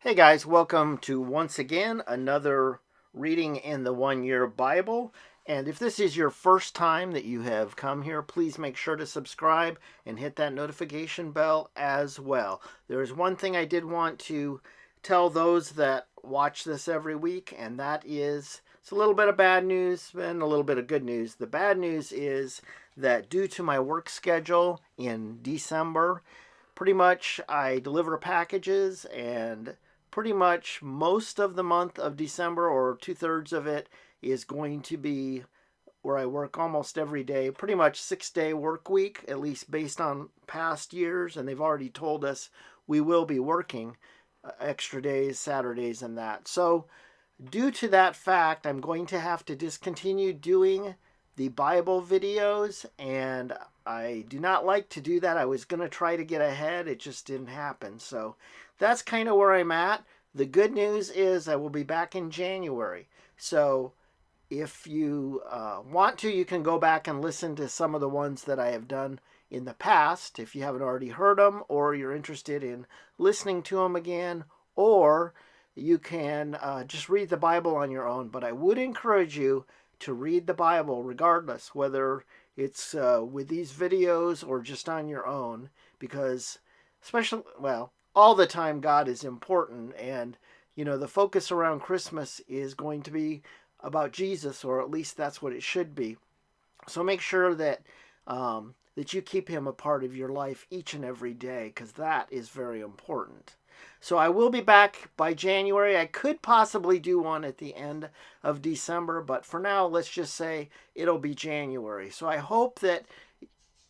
Hey guys, welcome to once again another reading in the 1 Year Bible. And if this is your first time that you have come here, please make sure to subscribe and hit that notification bell as well. There is one thing I did want to tell those that watch this every week, and that is it's a little bit of bad news and a little bit of good news. The bad news is that due to my work schedule in December, pretty much I deliver packages, and pretty much most of the month of December, or two-thirds of it, is going to be where I work almost every day. Pretty much 6-day work week, at least based on past years, and they've already told us we will be working extra days, Saturdays, and that. So due to that fact, I'm going to have to discontinue doing the Bible videos, and I do not like to do that. I was going to try to get ahead, it just didn't happen. So that's kind of where I'm at. The good news is I will be back in January. So if you want to, you can go back and listen to some of the ones that I have done in the past if you haven't already heard them, or you're interested in listening to them again, or you can just read the Bible on your own. But I would encourage you to read the Bible regardless, whether it's with these videos or just on your own, because especially, well, all the time God is important, and the focus around Christmas is going to be about Jesus, or at least that's what it should be. So make sure that that you keep him a part of your life each and every day, because that is very important. So I will be back by January. I could possibly do one at the end of December, but for now, let's just say it'll be January. So I hope that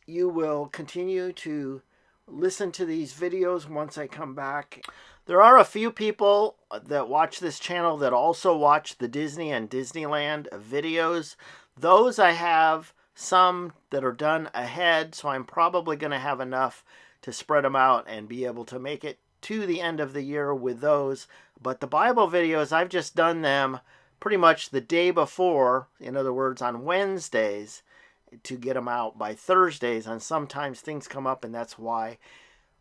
you will continue to listen to these videos once I come back. There are a few people that watch this channel that also watch the Disney and Disneyland videos. Those I have some that are done ahead, so I'm probably going to have enough to spread them out and be able to make it to the end of the year with those. But the Bible videos, I've just done them pretty much the day before, in other words, on Wednesdays, to get them out by Thursdays. And sometimes things come up, and that's why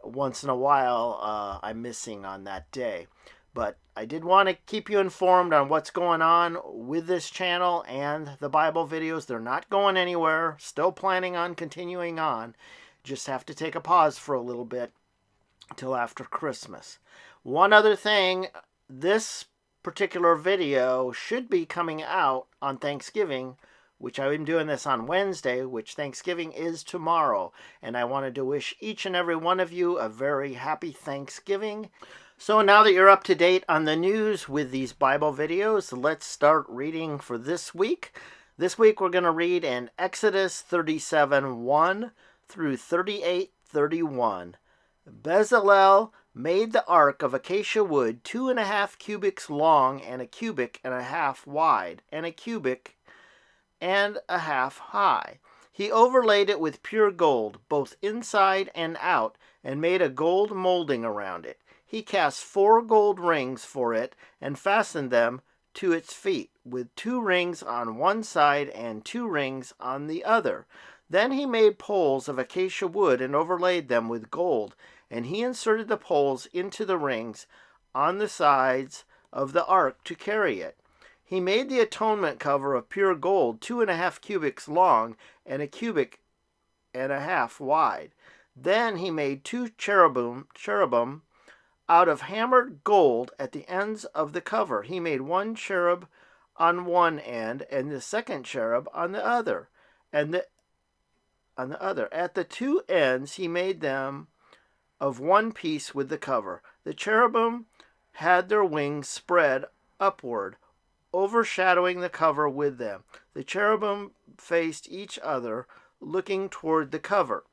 once in a while I'm missing on that day. But I did want to keep you informed on what's going on with this channel and the Bible videos. They're not going anywhere. Still planning on continuing on. Just have to take a pause for a little bit until after Christmas. One other thing, this particular video should be coming out on Thanksgiving, which I'm doing this on Wednesday, which Thanksgiving is tomorrow. And I wanted to wish each and every one of you a very happy Thanksgiving. So now that you're up to date on the news with these Bible videos, let's start reading for this week. This week we're going to read in Exodus 37:1 through 38:31. Bezalel made the ark of acacia wood 2.5 cubits long, and a cubit and a half wide, and a cubit and a half high. He overlaid it with pure gold, both inside and out, and made a gold molding around it. He cast 4 gold rings for it, and fastened them to its feet, with 2 rings on one side and 2 rings on the other. Then he made poles of acacia wood and overlaid them with gold, and he inserted the poles into the rings on the sides of the ark to carry it. He made the atonement cover of pure gold, 2.5 cubits long, and a cubit and a half wide. Then he made 2 cherubim out of hammered gold at the ends of the cover. He made 1 cherub on one end, and the second cherub on the other. At the 2 ends he made them of one piece with the cover. The cherubim had their wings spread upward, overshadowing the cover with them. The cherubim faced each other, looking toward the cover.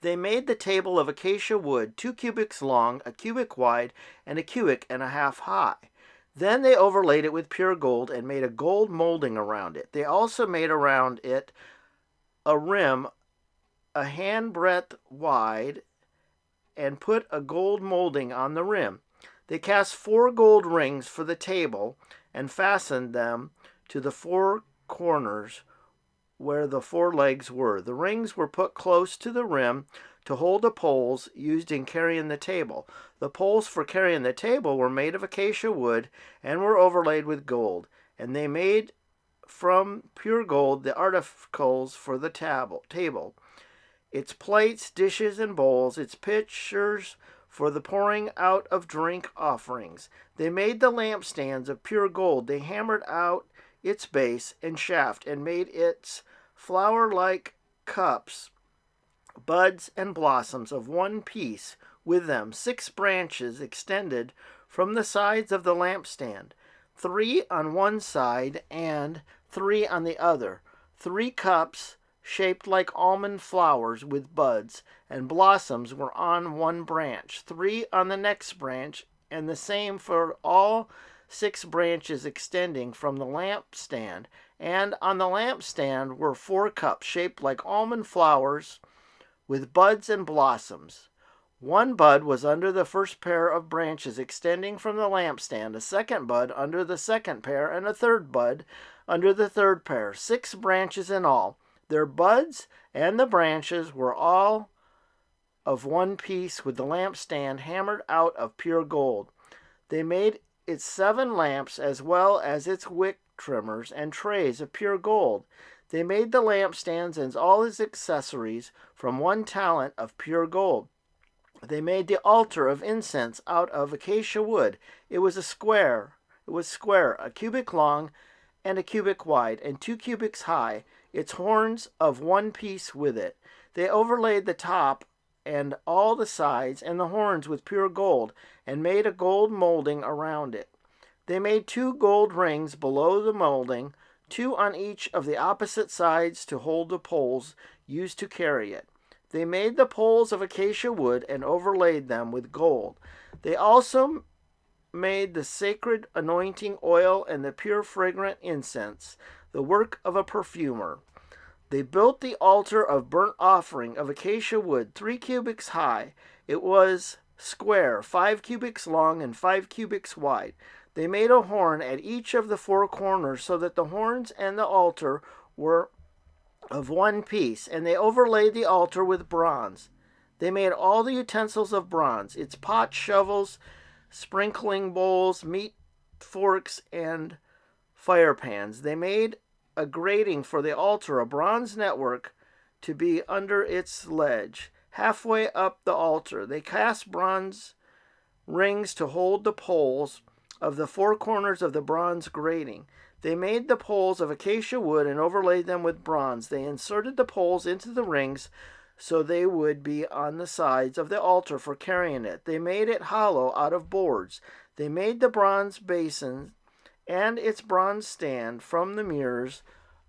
They made the table of acacia wood 2 cubits long, a cubit wide, and a cubit and a half high. Then they overlaid it with pure gold and made a gold molding around it. They also made around it a rim a handbreadth wide, and put a gold molding on the rim. They cast 4 gold rings for the table and fastened them to the 4 corners where the 4 legs were. The rings were put close to the rim to hold the poles used in carrying the table. The poles for carrying the table were made of acacia wood and were overlaid with gold. And they made from pure gold the articles for the table, its plates, dishes, and bowls, its pitchers for the pouring out of drink offerings. They made the lampstands of pure gold. They hammered out its base and shaft and made its flower-like cups, buds, and blossoms of one piece with them. 6 branches extended from the sides of the lampstand, 3 on one side and 3 on the other. 3 cups shaped like almond flowers with buds and blossoms were on one branch, 3 on the next branch, and the same for all 6 branches extending from the lampstand. And on the lampstand were 4 cups shaped like almond flowers with buds and blossoms. 1 bud was under the first pair of branches extending from the lampstand, a 2nd bud under the 2nd pair, and a 3rd bud under the 3rd pair. 6 branches in all. Their buds and the branches were all of one piece with the lampstand hammered out of pure gold. They made its 7 lamps as well as its wick trimmers and trays of pure gold. They made the lampstands and all its accessories from 1 talent of pure gold. They made the altar of incense out of acacia wood. It was square, a cubit long and a cubit wide, and 2 cubits high, its horns of one piece with it. They overlaid the top and all the sides and the horns with pure gold, and made a gold molding around it. They made 2 gold rings below the molding, 2 on each of the opposite sides to hold the poles used to carry it. They made the poles of acacia wood and overlaid them with gold. They also made the sacred anointing oil and the pure fragrant incense, the work of a perfumer. They built the altar of burnt offering of acacia wood, 3 cubits high. It was square, 5 cubits long and 5 cubits wide. They made a horn at each of the 4 corners so that the horns and the altar were of one piece, and they overlaid the altar with bronze. They made all the utensils of bronze, its pots, shovels, sprinkling bowls, meat forks, and fire pans. They made a grating for the altar, a bronze network to be under its ledge, halfway up the altar. They cast bronze rings to hold the poles of the 4 corners of the bronze grating. They made the poles of acacia wood and overlaid them with bronze. They inserted the poles into the rings so they would be on the sides of the altar for carrying it. They made it hollow out of boards. They made the bronze basin and its bronze stand from the mirrors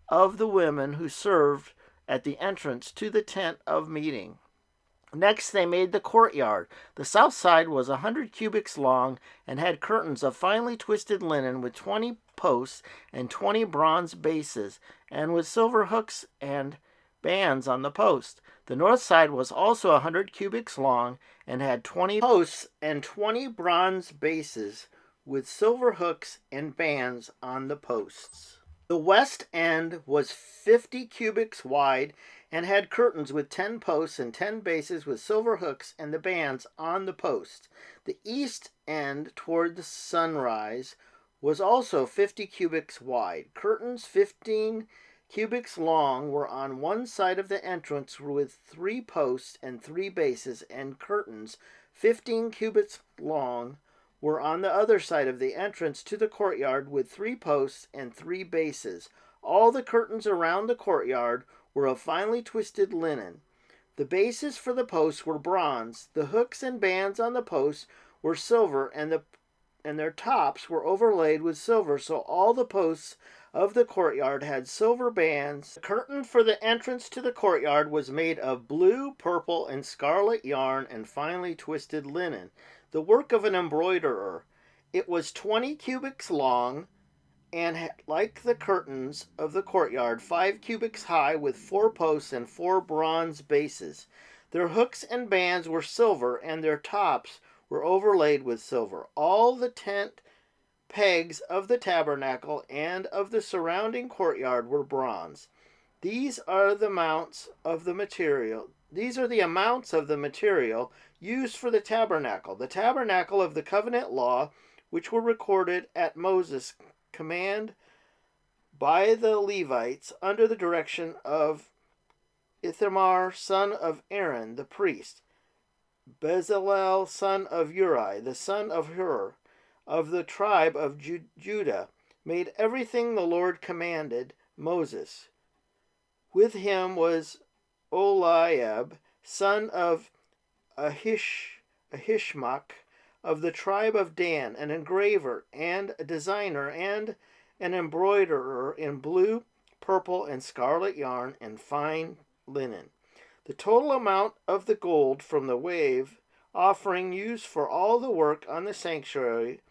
of the women who served at the entrance to the tent of meeting. Next they made the courtyard. The south side was 100 cubits long and had curtains of finely twisted linen with 20 posts and 20 bronze bases, and with silver hooks and bands on the post. The north side was also 100 cubits long and had 20 posts and 20 bronze bases with silver hooks and bands on the posts. The west end was 50 cubits wide and had curtains with 10 posts and 10 bases with silver hooks and the bands on the posts. The east end toward the sunrise was also 50 cubits wide. Curtains 15 cubits long were on one side of the entrance with 3 posts and 3 bases, and curtains 15 cubits long were on the other side of the entrance to the courtyard with 3 posts and 3 bases. All the curtains around the courtyard were of finely twisted linen. The bases for the posts were bronze. The hooks and bands on the posts were silver, and their tops were overlaid with silver, so all the posts of the courtyard had silver bands. The curtain for the entrance to the courtyard was made of blue, purple, and scarlet yarn and finely twisted linen, the work of an embroiderer. It was 20 cubits long and had, like the curtains of the courtyard, 5 cubits high with 4 posts and 4 bronze bases. Their hooks and bands were silver, and their tops were overlaid with silver. All the tent pegs of the tabernacle and of the surrounding courtyard were bronze. These are the mounts of the material. These are the amounts of the material used for the tabernacle of the covenant law, which were recorded at Moses' command by the Levites under the direction of Ithamar, son of Aaron, the priest, Bezalel, son of Uri, the son of Hur, of the tribe of Judah, made everything the Lord commanded Moses. With him was Oliab, son of Ahishmach, of the tribe of Dan, an engraver and a designer and an embroiderer in blue, purple, and scarlet yarn and fine linen. The total amount of the gold from the wave offering used for all the work on the sanctuary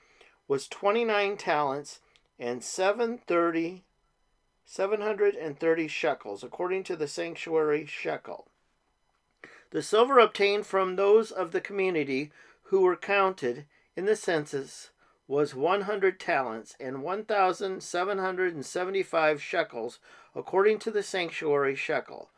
was 29 talents and 730 shekels, according to the sanctuary shekel. The silver obtained from those of the community who were counted in the census was 100 talents and 1,775 shekels, according to the sanctuary shekel.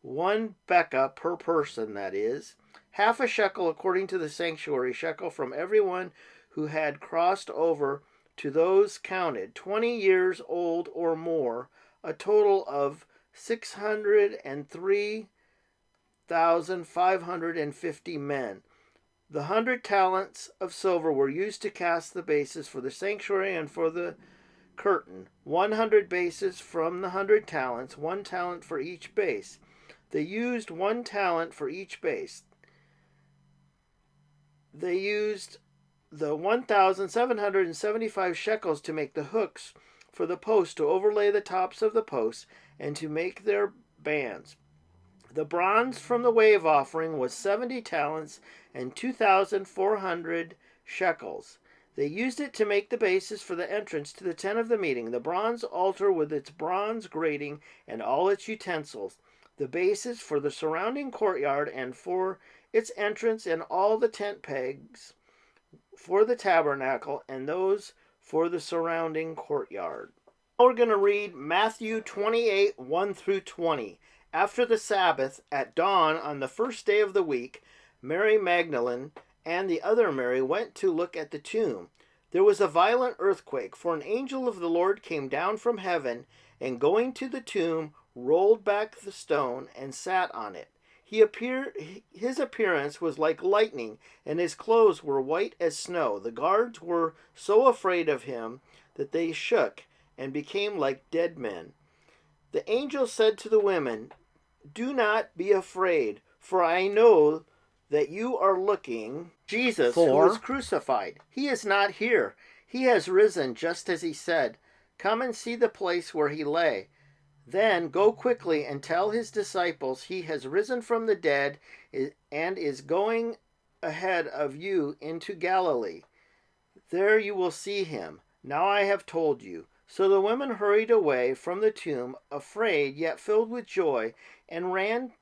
1 bekah per person, that is, half a shekel according to the sanctuary shekel from everyone who had crossed over to those counted 20 years old or more, a total of 603,550 men. The 100 talents of silver were used to cast the bases for the sanctuary and for the curtain. 100 bases from the 100 talents, 1 talent for each base. They used 1 talent for each base. They used the 1,775 shekels to make the hooks for the posts, to overlay the tops of the posts, and to make their bands. The bronze from the wave offering was 70 talents and 2,400 shekels. They used it to make the bases for the entrance to the tent of the meeting, the bronze altar with its bronze grating and all its utensils, the bases for the surrounding courtyard and for its entrance, and all the tent pegs for the tabernacle and those for the surrounding courtyard. Now we're going to read Matthew 28, 1 through 20. After the Sabbath, at dawn on the first day of the week, Mary Magdalene and the other Mary went to look at the tomb. There was a violent earthquake, for an angel of the Lord came down from heaven, and going to the tomb, rolled back the stone and sat on it. His appearance was like lightning, and his clothes were white as snow. The guards were so afraid of him that they shook and became like dead men. The angel said to the women, "Do not be afraid, for I know that you are looking Jesus who was crucified. He is not here. He has risen just as he said. Come and see the place where he lay. Then go quickly and tell his disciples he has risen from the dead and is going ahead of you into Galilee. There you will see him. Now I have told you." So the women hurried away from the tomb, afraid yet filled with joy, and ran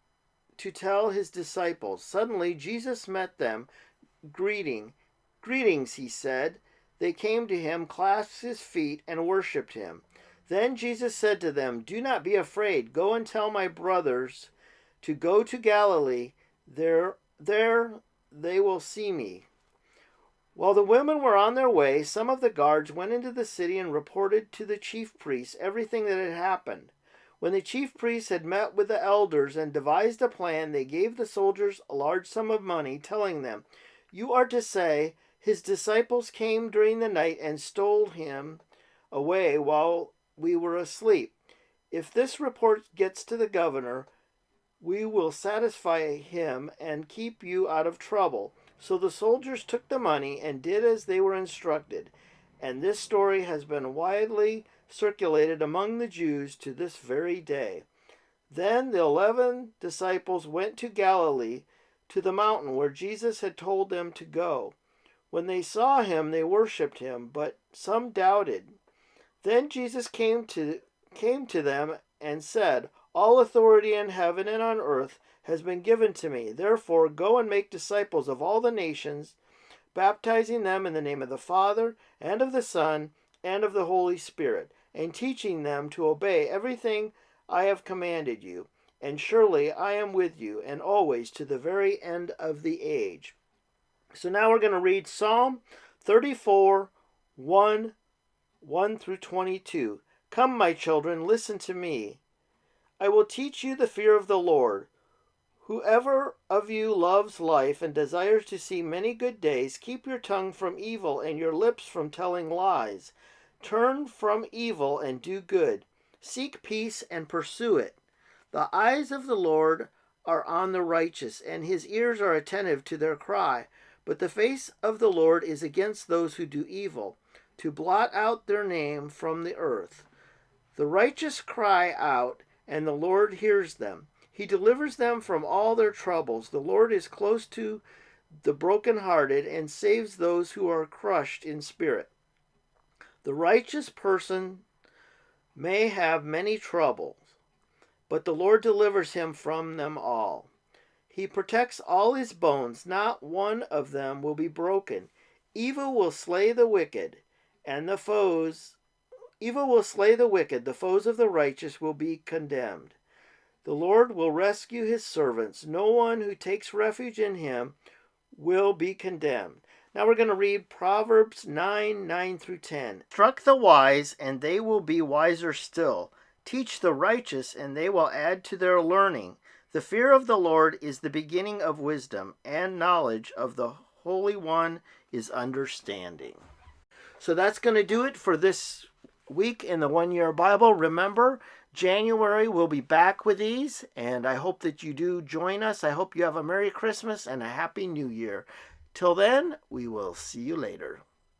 to tell his disciples. Suddenly Jesus met them. Greetings, he said. They came to him, clasped his feet, and worshipped him. Then Jesus said to them, "Do not be afraid. Go and tell my brothers to go to Galilee. There they will see me." While the women were on their way, some of the guards went into the city and reported to the chief priests everything that had happened. When the chief priests had met with the elders and devised a plan, they gave the soldiers a large sum of money, telling them, "You are to say, his disciples came during the night and stole him away while we were asleep. If this report gets to the governor, we will satisfy him and keep you out of trouble." So the soldiers took the money and did as they were instructed. And this story has been widely circulated among the Jews to this very day. Then the 11 disciples went to Galilee, to the mountain where Jesus had told them to go. When they saw him, they worshipped him, but some doubted. Then Jesus came to them and said, "All authority in heaven and on earth has been given to me. Therefore, go and make disciples of all the nations, baptizing them in the name of the Father, and of the Son, and of the Holy Spirit, and teaching them to obey everything I have commanded you. and surely I am with you, and always to the very end of the age. So now we're going to read Psalm 34, 1 through 22. Come, my children, listen to me. I will teach you the fear of the Lord. Whoever of you loves life and desires to see many good days, keep your tongue from evil and your lips from telling lies. Turn from evil and do good. Seek peace and pursue it. The eyes of the Lord are on the righteous, and his ears are attentive to their cry. But the face of the Lord is against those who do evil, to blot out their name from the earth. The righteous cry out, and the Lord hears them. He delivers them from all their troubles. The Lord is close to the brokenhearted and saves those who are crushed in spirit. The righteous person may have many troubles, but the Lord delivers him from them all. He protects all his bones. Not one of them will be broken. Evil will slay the wicked, and the foes of the righteous will be condemned. The Lord will rescue his servants. No one who takes refuge in him will be condemned. Now we're going to read Proverbs 9 through 10. Instruct the wise, and they will be wiser still. Teach the righteous, and they will add to their learning. The fear of the Lord is the beginning of wisdom, and knowledge of the Holy One is understanding. So that's going to do it for this week in the 1 Year Bible. Remember, January we'll be back with these, and I hope that you do join us. I hope you have a Merry Christmas and a Happy New Year. Till then, we will see you later.